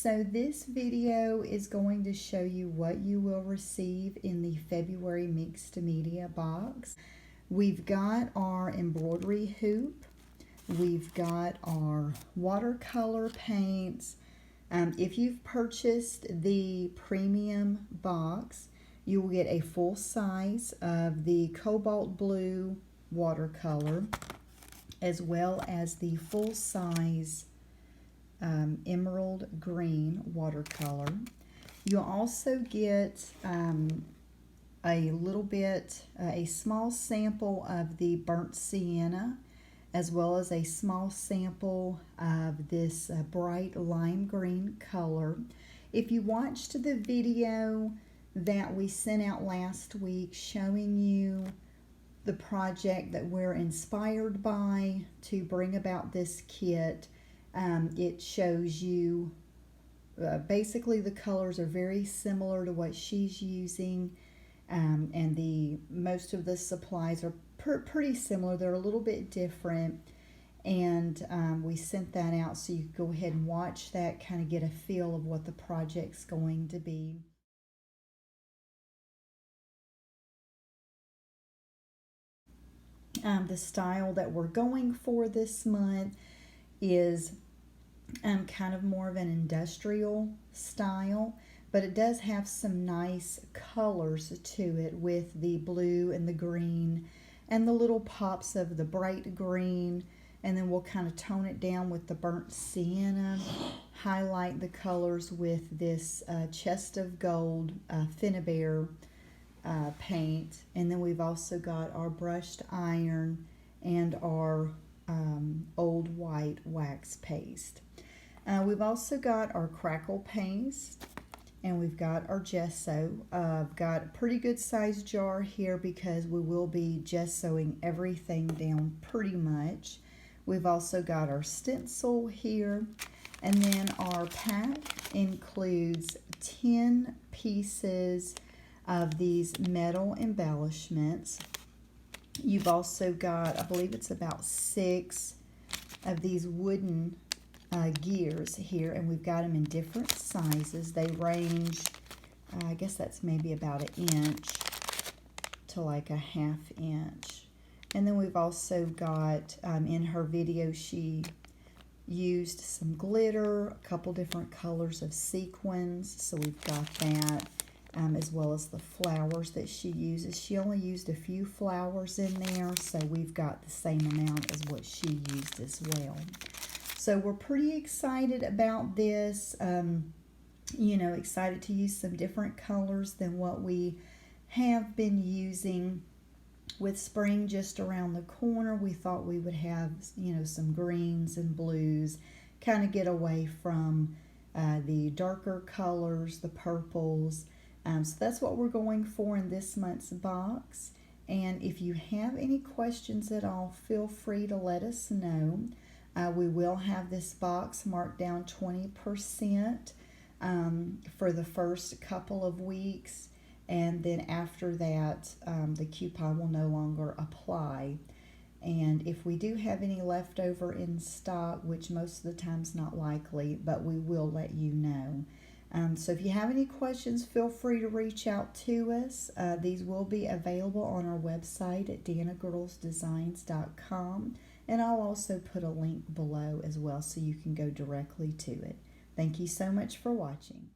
So this video is going to show you what you will receive in the February mixed media box. We've got our embroidery hoop. We've got our watercolor paints. If you've purchased the premium box, you will get a full size of the cobalt blue watercolor, as well as the full size emerald green watercolor. You'll also get a little bit, a small sample of the burnt sienna, as well as a small sample of this bright lime green color. If you watched the video that we sent out last week showing you the project that we're inspired by to bring about this kit, it shows you basically the colors are very similar to what she's using, and most of the supplies are pretty similar. They're a little bit different, and we sent that out so you can go ahead and watch that, kind of get a feel of what the project's going to be. The style that we're going for this month is kind of more of an industrial style, but it does have some nice colors to it with the blue and the green and the little pops of the bright green, and then we'll kind of tone it down with the burnt sienna, highlight the colors with this chest of gold Finnabair paint, and then we've also got our brushed iron and our old white wax paste. We've also got our crackle paste, and we've got our gesso. I've got a pretty good sized jar here because we will be gessoing everything down pretty much. We've also got our stencil here, and then our pack includes 10 pieces of these metal embellishments. You've also got, I believe it's about 6 of these wooden gears here, and we've got them in different sizes. They range, I guess that's maybe about 1 inch to like 1/2 inch. And then we've also got, in her video, she used some glitter, a couple different colors of sequins, so we've got that. As well as the flowers that she uses. She only used a few flowers in there, so we've got the same amount as what she used as well. So we're pretty excited about this, you know, excited to use some different colors than what we have been using. With spring just around the corner, we thought we would have, you know, some greens and blues, kind of get away from the darker colors, the purples. So that's what we're going for in this month's box. And if you have any questions at all, feel free to let us know. We will have this box marked down 20% for the first couple of weeks. And then after that, the coupon will no longer apply. And if we do have any leftover in stock, which most of the time is not likely, but we will let you know. So if you have any questions, feel free to reach out to us. These will be available on our website at danagirlsdesigns.com, and I'll also put a link below as well so you can go directly to it. Thank you so much for watching.